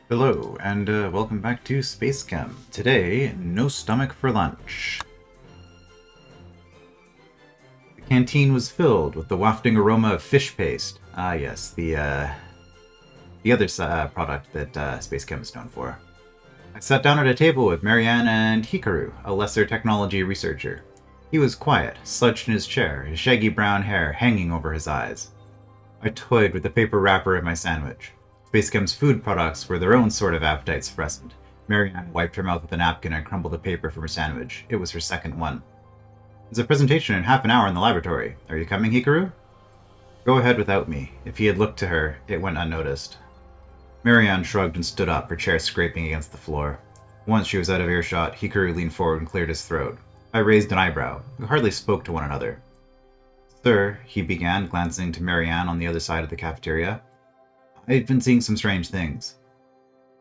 Hello, and welcome back to SpaceChem. Today, no stomach for lunch. The canteen was filled with the wafting aroma of fish paste. Ah, yes, the other product that SpaceChem is known for. I sat down at a table with Marianne and Hikaru, a lesser technology researcher. He was quiet, slouched in his chair, his shaggy brown hair hanging over his eyes. I toyed with the paper wrapper of my sandwich. SpaceChem's food products were their own sort of appetite suppressant. Marianne wiped her mouth with a napkin and crumbled the paper from her sandwich. It was her second one. There's a presentation in half an hour in the laboratory. Are you coming, Hikaru? Go ahead without me. If he had looked to her, it went unnoticed. Marianne shrugged and stood up, her chair scraping against the floor. Once she was out of earshot, Hikaru leaned forward and cleared his throat. I raised an eyebrow. We hardly spoke to one another. Sir, he began, glancing to Marianne on the other side of the cafeteria. I've been seeing some strange things.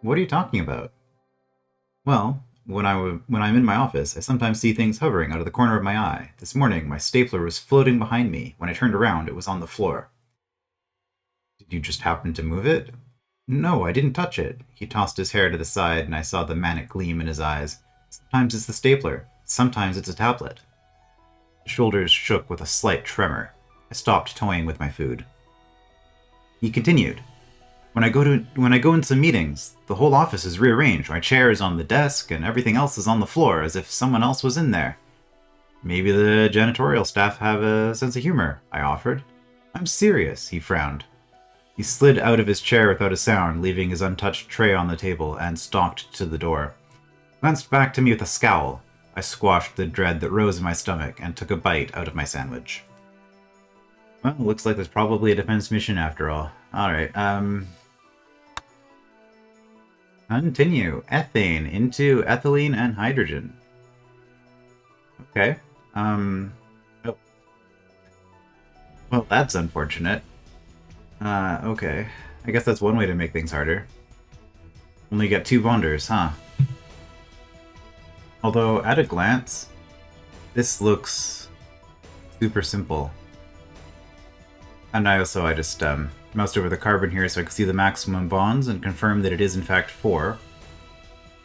What are you talking about? Well, when I'm in my office, I sometimes see things hovering out of the corner of my eye. This morning, my stapler was floating behind me. When I turned around, it was on the floor. Did you just happen to move it? No, I didn't touch it. He tossed his hair to the side, and I saw the manic gleam in his eyes. Sometimes it's the stapler. Sometimes it's a tablet. His shoulders shook with a slight tremor. I stopped toying with my food. He continued. When I go into meetings, the whole office is rearranged. My chair is on the desk, and everything else is on the floor, as if someone else was in there. Maybe the janitorial staff have a sense of humor, I offered. I'm serious, he frowned. He slid out of his chair without a sound, leaving his untouched tray on the table, and stalked to the door. He glanced back to me with a scowl. I squashed the dread that rose in my stomach and took a bite out of my sandwich. Well, looks like there's probably a defense mission after all. Alright, Continue. Ethane into ethylene and hydrogen. Okay. Oh. Well, that's unfortunate. Okay. I guess that's one way to make things harder. Only get two bonders, huh? Although, at a glance, this looks super simple. And I just moused over the carbon here so I can see the maximum bonds and confirm that it is in fact 4.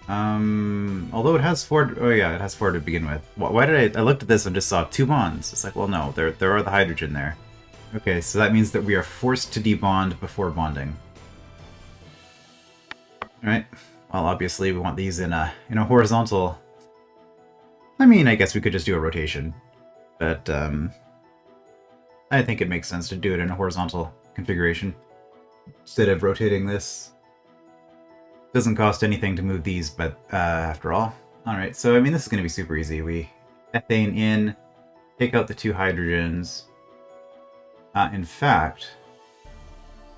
Although it has 4. Oh yeah, it has 4 to begin with. Why did I looked at this and just saw 2 bonds? It's like, well, no, there are the hydrogen there. Okay, so that means that we are forced to debond before bonding. Alright. Well, obviously we want these in a horizontal. I mean, I guess we could just do a rotation, but I think it makes sense to do it in a horizontal configuration instead of rotating this. Doesn't cost anything to move these, but after all. Alright, so I mean, this is going to be super easy. We ethane in, take out the 2 hydrogens. In fact,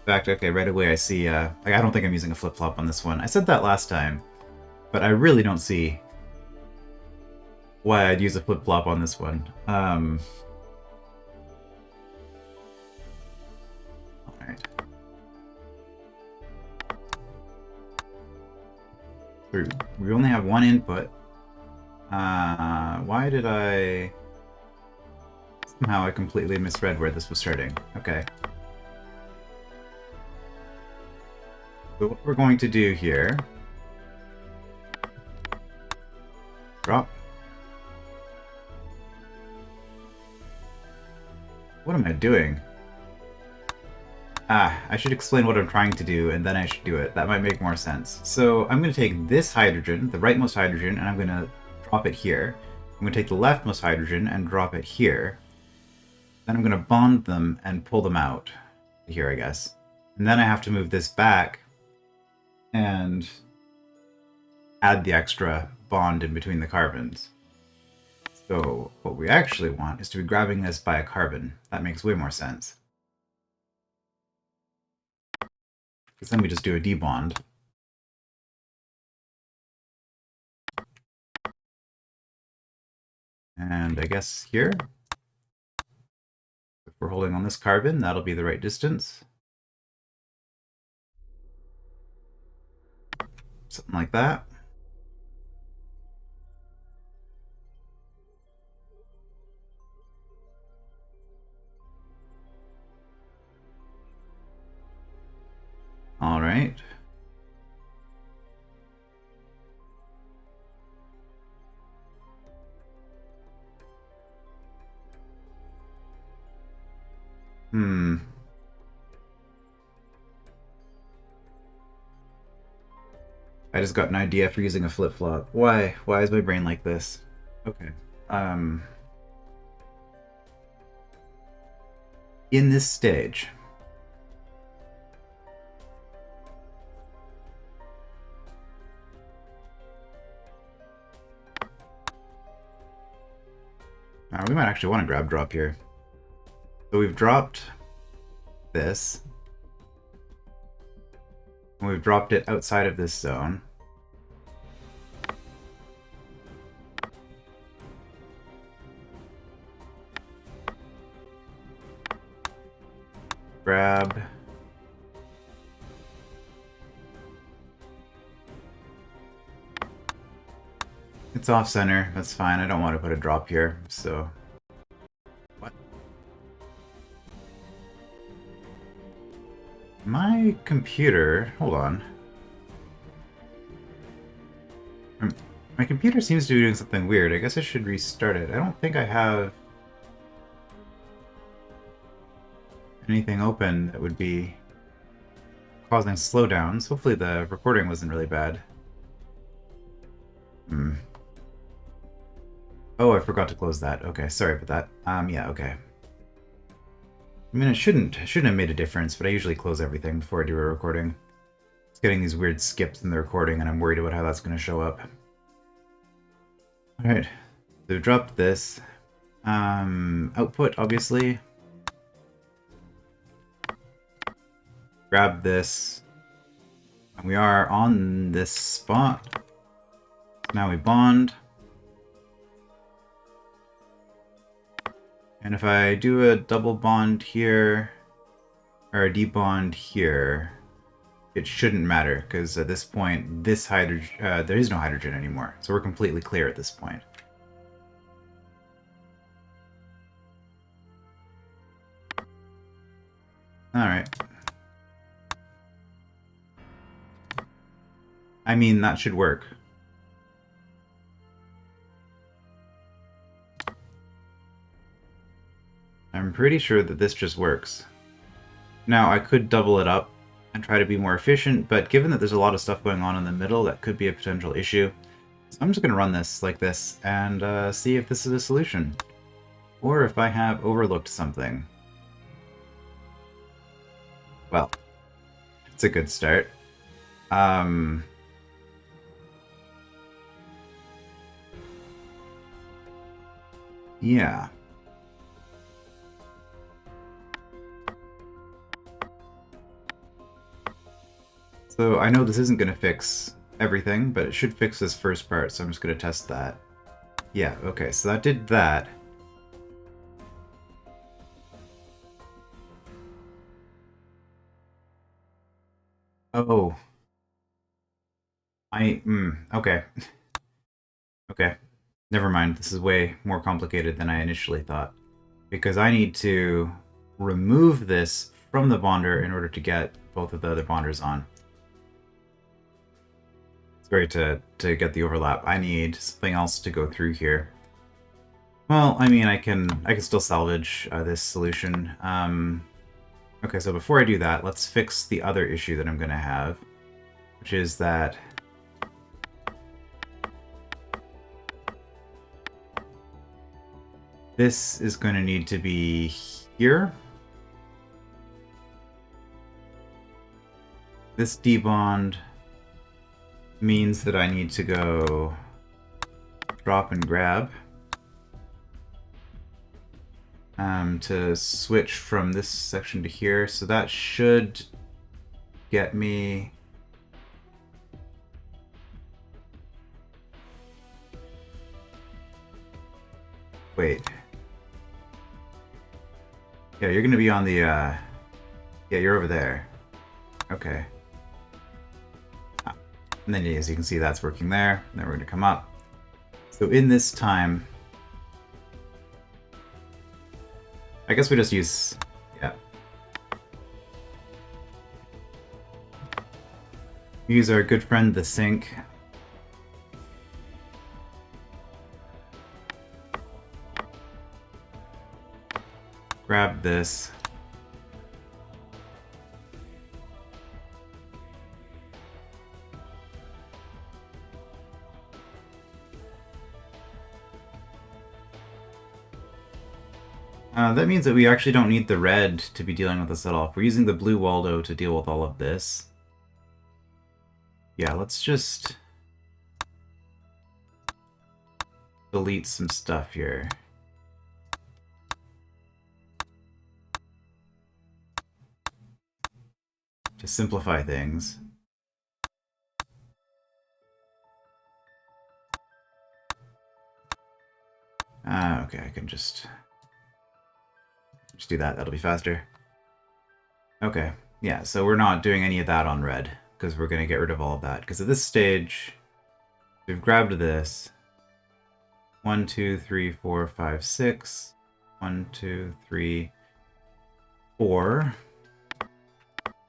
okay, right away I see, I don't think I'm using a flip-flop on this one. I said that last time, but I really don't see why I'd use a flip-flop on this one. Alright. We only have one input. Why did I... Somehow I completely misread where this was starting. Okay. So what we're going to do here... Drop. What am I doing? I should explain what I'm trying to do, and then I should do it. That might make more sense. So I'm going to take this hydrogen, the rightmost hydrogen, and I'm going to drop it here. I'm going to take the leftmost hydrogen and drop it here. Then I'm going to bond them and pull them out. Here, I guess. And then I have to move this back and add the extra bond in between the carbons. So what we actually want is to be grabbing this by a carbon. That makes way more sense. Because then we just do a debond. And I guess here, if we're holding on this carbon, that'll be the right distance. Something like that. All right. I just got an idea for using a flip-flop. Why? Why is my brain like this? Okay. In this stage, we might actually want to grab drop here. So we've dropped this. And we've dropped it outside of this zone. Grab. It's off center. That's fine. I don't want to put a drop here, so. What? My computer. Hold on. My computer seems to be doing something weird. I guess I should restart it. I don't think I have anything open that would be causing slowdowns. Hopefully the recording wasn't really bad. Oh, I forgot to close that. Okay, sorry about that. Yeah, okay. I mean, it shouldn't have made a difference, but I usually close everything before I do a recording. It's getting these weird skips in the recording, and I'm worried about how that's going to show up. Alright, so dropped this. Output, obviously. Grab this. And we are on this spot. Now we bond. And if I do a double bond here, or a debond here, it shouldn't matter, because at this point, this hydrogen, there is no hydrogen anymore. So we're completely clear at this point. Alright. I mean, that should work. I'm pretty sure that this just works. Now, I could double it up and try to be more efficient, but given that there's a lot of stuff going on in the middle, that could be a potential issue. So I'm just going to run this like this and see if this is a solution. Or if I have overlooked something. Well, it's a good start. Yeah. So I know this isn't going to fix everything, but it should fix this first part, so I'm just going to test that. Yeah, okay, so that did that. Oh. Okay. Okay. Never mind, this is way more complicated than I initially thought. Because I need to remove this from the bonder in order to get both of the other bonders on. Sorry, to get the overlap, I need something else to go through here. Well, I mean, I can still salvage this solution. Okay, so before I do that, let's fix the other issue that I'm going to have, which is that this is going to need to be here. This debond means that I need to go drop and grab to switch from this section to here. So that should get me wait. Yeah, you're gonna be on the yeah, you're over there. Okay. And then, as you can see, that's working there. And then we're going to come up. So in this time, I guess we just use, yeah. Use our good friend, the sink. Grab this. That means that we actually don't need the red to be dealing with this at all. If we're using the blue Waldo to deal with all of this. Yeah, let's just delete some stuff here. To simplify things. Okay, I can just do that. That'll be faster. Okay, yeah, so we're not doing any of that on red, because we're going to get rid of all of that. Because at this stage, we've grabbed this. 1, 2, 3, 4, 5, 6. 1, 2, 3, 4.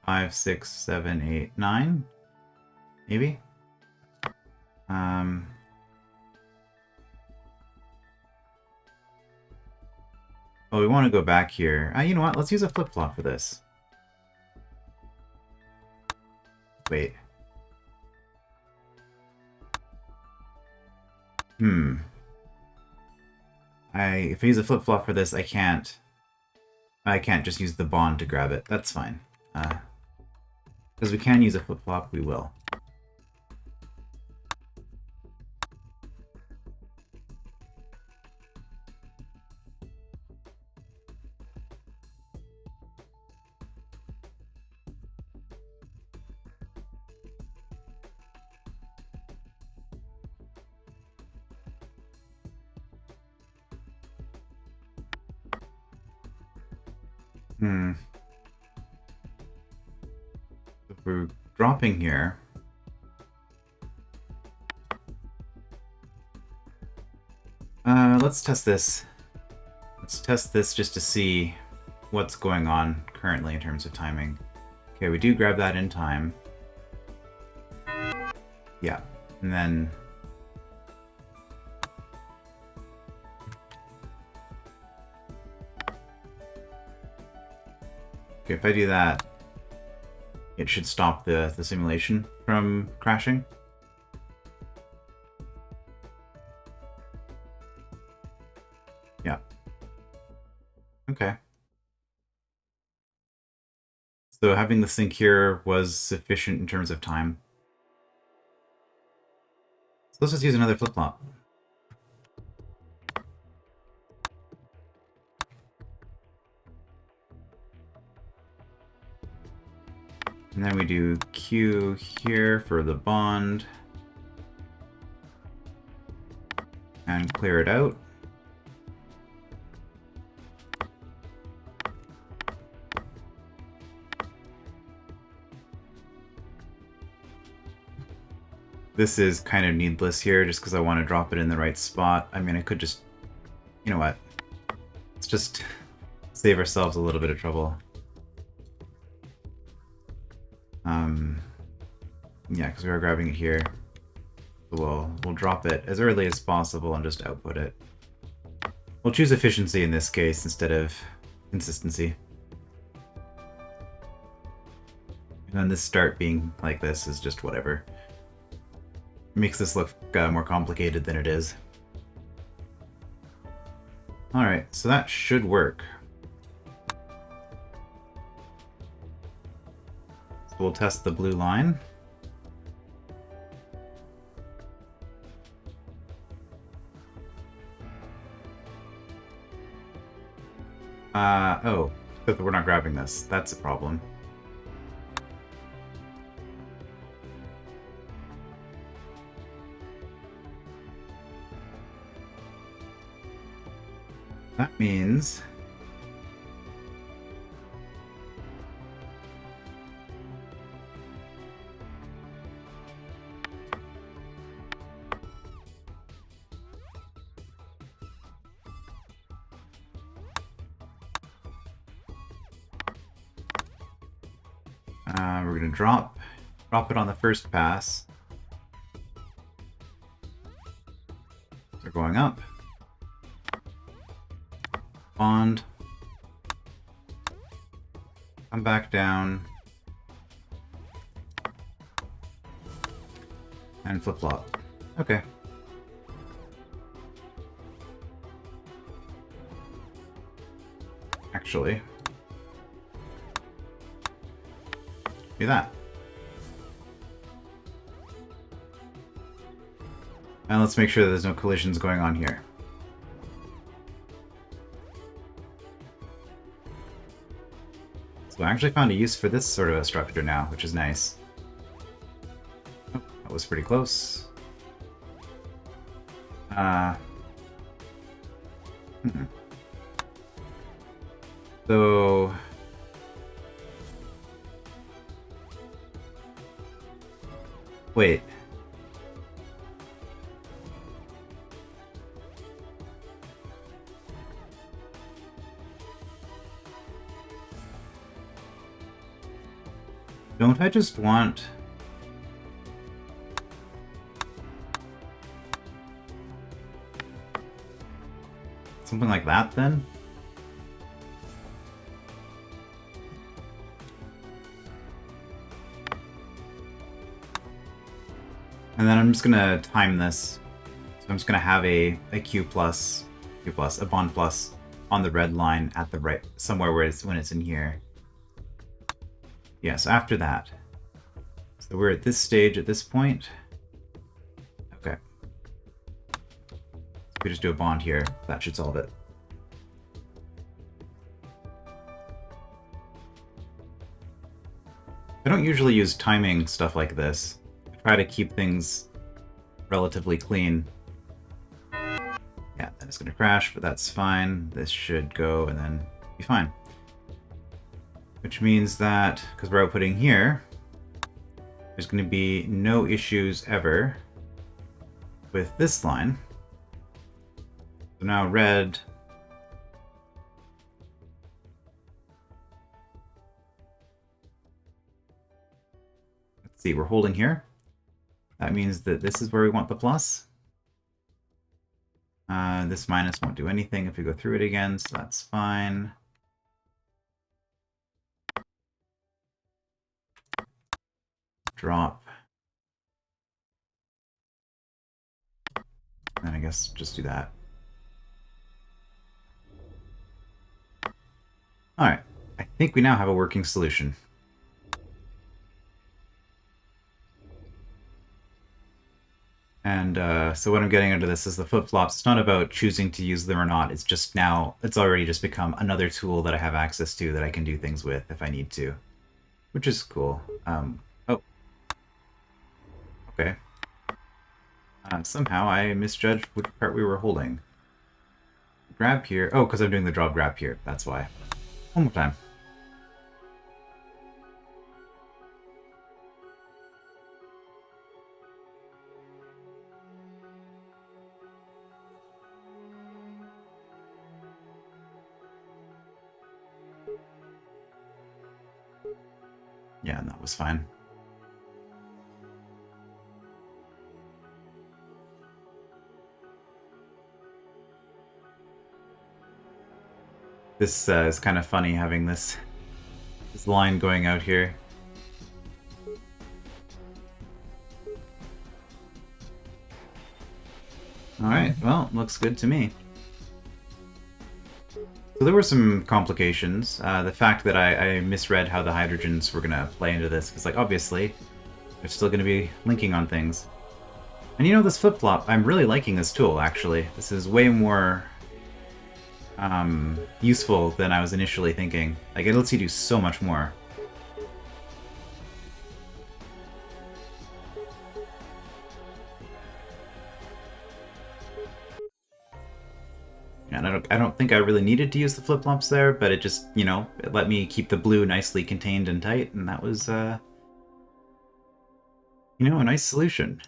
5, 6, 7, 8, 9. Maybe? Oh, we want to go back here. You know what? Let's use a flip-flop for this. Wait. If I use a flip-flop for this, I can't just use the bond to grab it. That's fine. Because we can use a flip-flop, we will. If we're dropping here, let's test this. Let's test this just to see what's going on currently in terms of timing. Okay, we do grab that in time. Yeah, and then okay, if I do that, it should stop the simulation from crashing. Yeah. Okay. So having the sync here was sufficient in terms of time. So let's just use another flip-flop. And then we do Q here for the bond. And clear it out. This is kind of needless here just because I want to drop it in the right spot. I mean, I could just... You know what? Let's just save ourselves a little bit of trouble. Yeah, because we are grabbing it here. We'll drop it as early as possible and just output it. We'll choose efficiency in this case instead of consistency. And then this start being like this is just whatever. It makes this look more complicated than it is. Alright, so that should work. So we'll test the blue line. Oh, but we're not grabbing this. That's a problem. That means... we're gonna drop it on the first pass. They're going up. Bond. Come back down. And flip-flop. Okay. actually. Do that. And let's make sure that there's no collisions going on here. So I actually found a use for this sort of a structure now, which is nice. Oh, that was pretty close. So... Wait. Don't I just want... something like that, then? And then I'm just gonna time this. So I'm just gonna have a Q plus, a bond plus on the red line at the right, somewhere where it's when it's in here. Yes, after that. So we're at this stage at this point. Okay. We just do a bond here. That should solve it. I don't usually use timing stuff like this. I try to keep things relatively clean. Yeah, then it's going to crash, but that's fine. This should go and then be fine. Which means that, because we're outputting here, there's going to be no issues ever with this line. So now red... Let's see, we're holding here. That means that this is where we want the plus. This minus won't do anything if we go through it again, so that's fine. Drop. And I guess just do that. Alright, I think we now have a working solution. And so what I'm getting into this is the flip-flops. It's not about choosing to use them or not. It's just now, it's already just become another tool that I have access to that I can do things with if I need to. Which is cool. Oh. Okay. Somehow I misjudged which part we were holding. Grab here. Oh, because I'm doing the drop grab here. That's why. One more time. Yeah, and that was fine. This is kind of funny having this line going out here. Alright, well, looks good to me. So there were some complications. The fact that I misread how the hydrogens were going to play into this, because like obviously they're still going to be linking on things. And you know, this flip-flop, I'm really liking this tool, actually. This is way more useful than I was initially thinking. Like, it lets you do so much more. And I don't think I really needed to use the flip-flops there, but it just, you know, it let me keep the blue nicely contained and tight, and that was, you know, a nice solution.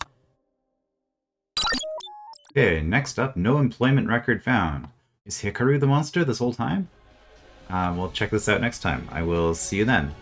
Okay, next up, no employment record found. Is Hikaru the monster this whole time? We'll check this out next time. I will see you then.